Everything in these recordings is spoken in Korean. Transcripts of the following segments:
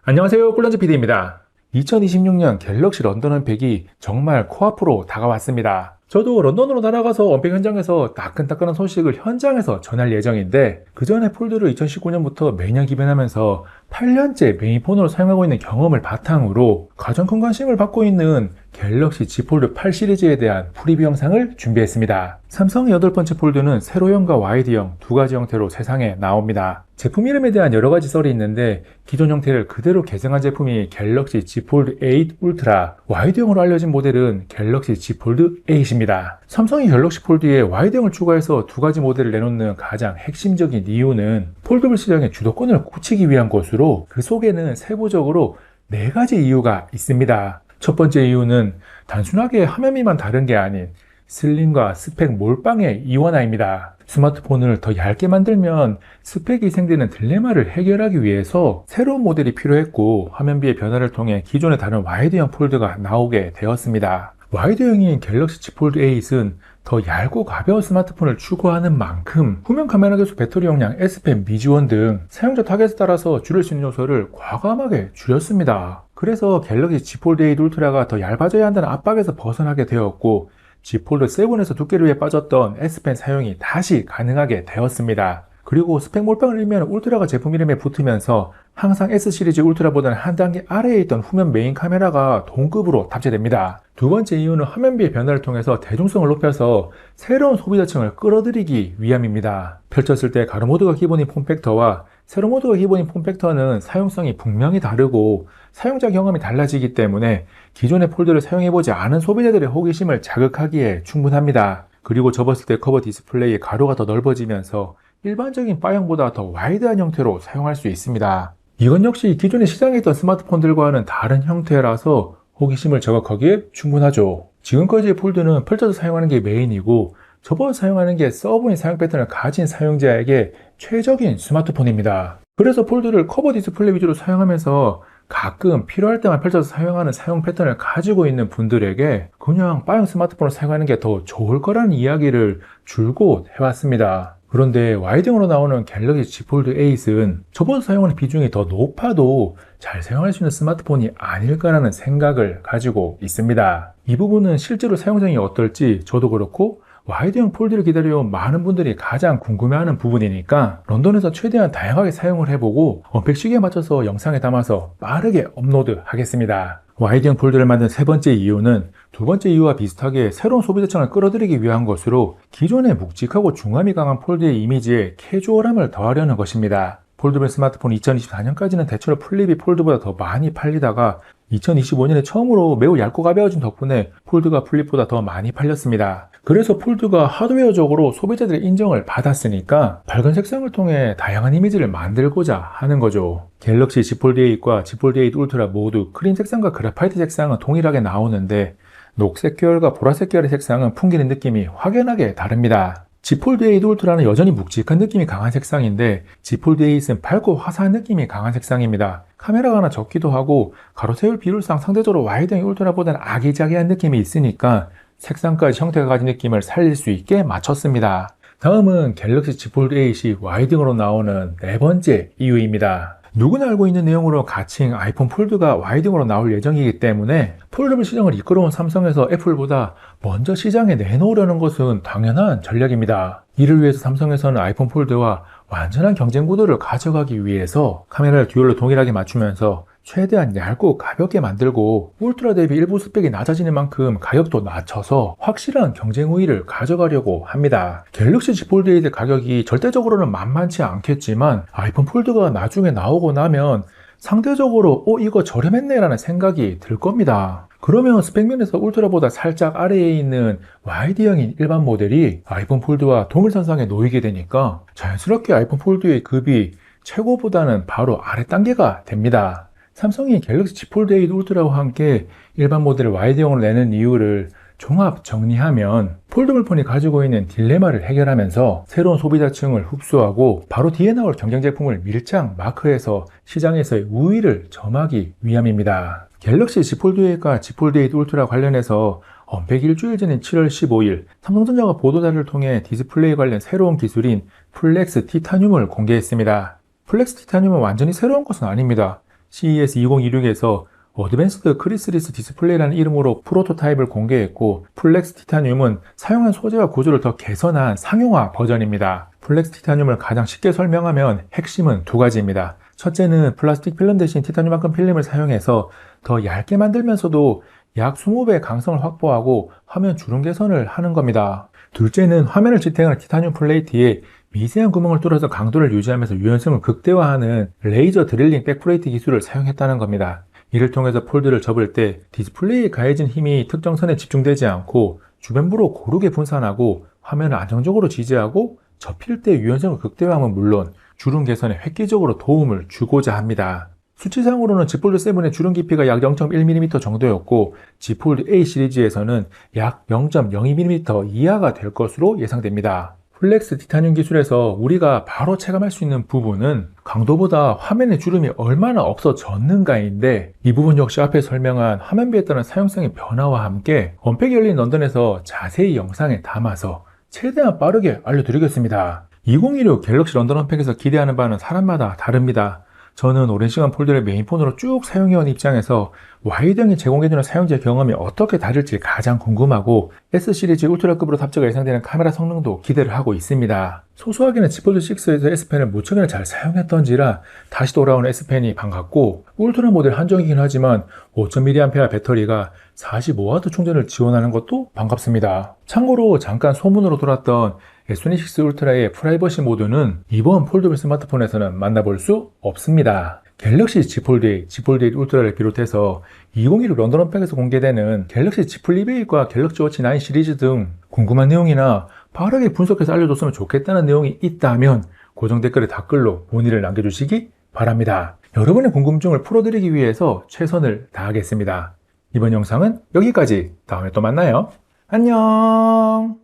안녕하세요, 꿀런지 PD입니다. 2026년 갤럭시 런던 언팩이 정말 코앞으로 다가왔습니다. 저도 런던으로 날아가서 언팩 현장에서 따끈따끈한 소식을 현장에서 전할 예정인데, 그 전에 폴드를 2019년부터 매년 기변하면서 8년째 메인폰으로 사용하고 있는 경험을 바탕으로 가장 큰 관심을 받고 있는 갤럭시 Z 폴드 8 시리즈에 대한 프리뷰 영상을 준비했습니다. 삼성의 8번째 폴드는 세로형과 와이드형 두 가지 형태로 세상에 나옵니다. 제품 이름에 대한 여러 가지 썰이 있는데, 기존 형태를 그대로 개성한 제품이 갤럭시 Z 폴드 8 울트라, 와이드형으로 알려진 모델은 갤럭시 Z 폴드 8입니다. 삼성이 갤럭시 폴드에 와이드형을 추가해서 두 가지 모델을 내놓는 가장 핵심적인 이유는 폴더블 시장의 주도권을 굳히기 위한 것으로, 그 속에는 세부적으로 4가지 이유가 있습니다. 첫 번째 이유는 단순하게 화면미만 다른 게 아닌 슬림과 스펙 몰빵의 이원화입니다. 스마트폰을 더 얇게 만들면 스펙이 희생되는 딜레마를 해결하기 위해서 새로운 모델이 필요했고, 화면비의 변화를 통해 기존의 다른 와이드형 폴드가 나오게 되었습니다. 와이드형인 갤럭시 Z 폴드 8은 더 얇고 가벼운 스마트폰을 추구하는 만큼 후면 카메라 계수 배터리 용량, S펜 미지원 등 사용자 타겟에 따라서 줄일 수 있는 요소를 과감하게 줄였습니다. 그래서 갤럭시 Z 폴드 8 울트라가 더 얇아져야 한다는 압박에서 벗어나게 되었고, Z 폴드 7에서 두께를 위해 빠졌던 S펜 사용이 다시 가능하게 되었습니다. 그리고 스펙 몰빵을 일면 울트라가 제품 이름에 붙으면서 항상 S 시리즈 울트라보다는 한 단계 아래에 있던 후면 메인 카메라가 동급으로 탑재됩니다. 두 번째 이유는 화면비의 변화를 통해서 대중성을 높여서 새로운 소비자층을 끌어들이기 위함입니다. 펼쳤을 때 가로 모드가 기본인 폼팩터와 세로 모드가 기본인 폼팩터는 사용성이 분명히 다르고 사용자 경험이 달라지기 때문에 기존의 폴드를 사용해보지 않은 소비자들의 호기심을 자극하기에 충분합니다. 그리고 접었을 때 커버 디스플레이의 가로가 더 넓어지면서 일반적인 바형보다 더 와이드한 형태로 사용할 수 있습니다. 이건 역시 기존에 시장에 있던 스마트폰들과는 다른 형태라서 호기심을 저격하기에 충분하죠. 지금까지의 폴드는 펼쳐서 사용하는 게 메인이고, 접어서 사용하는 게 서브인 사용 패턴을 가진 사용자에게 최적인 스마트폰입니다. 그래서 폴드를 커버 디스플레이 위주로 사용하면서 가끔 필요할 때만 펼쳐서 사용하는 사용 패턴을 가지고 있는 분들에게 그냥 바형 스마트폰을 사용하는 게 더 좋을 거라는 이야기를 줄곧 해왔습니다. 그런데 와이드형으로 나오는 갤럭시 Z 폴드 8은 접어서 사용하는 비중이 더 높아도 잘 사용할 수 있는 스마트폰이 아닐까라는 생각을 가지고 있습니다. 이 부분은 실제로 사용성이 어떨지 저도 그렇고 와이드형 폴드를 기다려온 많은 분들이 가장 궁금해하는 부분이니까 런던에서 최대한 다양하게 사용을 해보고 언팩 시기에 맞춰서 영상에 담아서 빠르게 업로드 하겠습니다. 와이드형 폴드를 만든 세 번째 이유는 두 번째 이유와 비슷하게 새로운 소비자층을 끌어들이기 위한 것으로, 기존의 묵직하고 중함이 강한 폴드의 이미지에 캐주얼함을 더하려는 것입니다. 폴드블 스마트폰 2024년까지는 대체로 플립이 폴드보다 더 많이 팔리다가 2025년에 처음으로 매우 얇고 가벼워진 덕분에 폴드가 플립보다 더 많이 팔렸습니다. 그래서 폴드가 하드웨어적으로 소비자들의 인정을 받았으니까 밝은 색상을 통해 다양한 이미지를 만들고자 하는 거죠. 갤럭시 Z 폴드 8과 Z 폴드 8 울트라 모두 크림 색상과 그래파이트 색상은 동일하게 나오는데, 녹색 계열과 보라색 계열의 색상은 풍기는 느낌이 확연하게 다릅니다. Z 폴드 8 울트라는 여전히 묵직한 느낌이 강한 색상인데, Z 폴드 8은 밝고 화사한 느낌이 강한 색상입니다. 카메라가 하나 적기도 하고 가로 세울 비율상 상대적으로 와이드형 울트라보다는 아기자기한 느낌이 있으니까 색상까지 형태가 가진 느낌을 살릴 수 있게 맞췄습니다. 다음은 갤럭시 Z 폴드 8이 와이드형으로 나오는 네 번째 이유입니다. 누구나 알고 있는 내용으로 가칭 아이폰 폴드가 와이드형으로 나올 예정이기 때문에 폴더블 시장을 이끌어온 삼성에서 애플보다 먼저 시장에 내놓으려는 것은 당연한 전략입니다. 이를 위해서 삼성에서는 아이폰 폴드와 완전한 경쟁 구도를 가져가기 위해서 카메라를 듀얼로 동일하게 맞추면서 최대한 얇고 가볍게 만들고, 울트라 대비 일부 스펙이 낮아지는 만큼 가격도 낮춰서 확실한 경쟁 우위를 가져가려고 합니다. 갤럭시 Z 폴드 8의 가격이 절대적으로는 만만치 않겠지만 아이폰 폴드가 나중에 나오고 나면 상대적으로 이거 저렴했네 라는 생각이 들 겁니다. 그러면 스펙면에서 울트라보다 살짝 아래에 있는 와이드형인 일반 모델이 아이폰 폴드와 동일선상에 놓이게 되니까 자연스럽게 아이폰 폴드의 급이 최고보다는 바로 아래 단계가 됩니다. 삼성이 갤럭시 Z 폴드 8 울트라와 함께 일반 모델을 와이드형으로 내는 이유를 종합 정리하면, 폴더블 폰이 가지고 있는 딜레마를 해결하면서 새로운 소비자층을 흡수하고 바로 뒤에 나올 경쟁 제품을 밀착 마크해서 시장에서의 우위를 점하기 위함입니다. 갤럭시 Z 폴드 8과 Z 폴드 8 울트라 관련해서 언팩 일주일 전인 7월 15일 삼성전자가 보도자료를 통해 디스플레이 관련 새로운 기술인 플렉스 티타늄을 공개했습니다. 플렉스 티타늄은 완전히 새로운 것은 아닙니다. CES 2026에서 어드밴스드 크리스리스 디스플레이라는 이름으로 프로토타입을 공개했고, 플렉스 티타늄은 사용한 소재와 구조를 더 개선한 상용화 버전입니다. 플렉스 티타늄을 가장 쉽게 설명하면 핵심은 두 가지입니다. 첫째는 플라스틱 필름 대신 티타늄만큼 필름을 사용해서 더 얇게 만들면서도 약 20배 강성을 확보하고 화면 주름 개선을 하는 겁니다. 둘째는 화면을 지탱하는 티타늄 플레이트에 미세한 구멍을 뚫어서 강도를 유지하면서 유연성을 극대화하는 레이저 드릴링 백플레이트 기술을 사용했다는 겁니다. 이를 통해서 폴드를 접을 때 디스플레이에 가해진 힘이 특정 선에 집중되지 않고 주변부로 고르게 분산하고 화면을 안정적으로 지지하고 접힐 때 유연성을 극대화하면 물론 주름 개선에 획기적으로 도움을 주고자 합니다. 수치상으로는 Z 폴드 7의 주름 깊이가 약 0.1mm 정도였고 Z 폴드 A 시리즈에서는 약 0.02mm 이하가 될 것으로 예상됩니다. 플렉스 티타늄 기술에서 우리가 바로 체감할 수 있는 부분은 강도보다 화면의 주름이 얼마나 없어졌는가인데, 이 부분 역시 앞에 설명한 화면비에 따른 사용성의 변화와 함께 언팩이 열린 런던에서 자세히 영상에 담아서 최대한 빠르게 알려드리겠습니다. 2016 갤럭시 런던 언팩에서 기대하는 바는 사람마다 다릅니다. 저는 오랜 시간 폴드를 메인폰으로 쭉 사용해온 입장에서 와이드형이 제공해주는 사용자 경험이 어떻게 다를지 가장 궁금하고, S시리즈 울트라급으로 탑재가 예상되는 카메라 성능도 기대를 하고 있습니다. 소소하게는 Z 폴드 6에서 S펜을 무척이나 잘 사용했던지라 다시 돌아오는 S펜이 반갑고, 울트라 모델 한정이긴 하지만 5000mAh 배터리가 45W 충전을 지원하는 것도 반갑습니다. 참고로 잠깐 소문으로 돌았던 S26 울트라의 프라이버시 모드는 이번 폴더블 스마트폰에서는 만나볼 수 없습니다. 갤럭시 Z 폴드 8, Z 폴드 8 울트라를 비롯해서 2016 런던 언팩에서 공개되는 갤럭시 Z 플립 8과 갤럭시 워치 9 시리즈 등 궁금한 내용이나 빠르게 분석해서 알려줬으면 좋겠다는 내용이 있다면 고정 댓글에 댓글로 문의를 남겨주시기 바랍니다. 여러분의 궁금증을 풀어드리기 위해서 최선을 다하겠습니다. 이번 영상은 여기까지. 다음에 또 만나요. 안녕.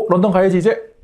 런던 가야지 이제.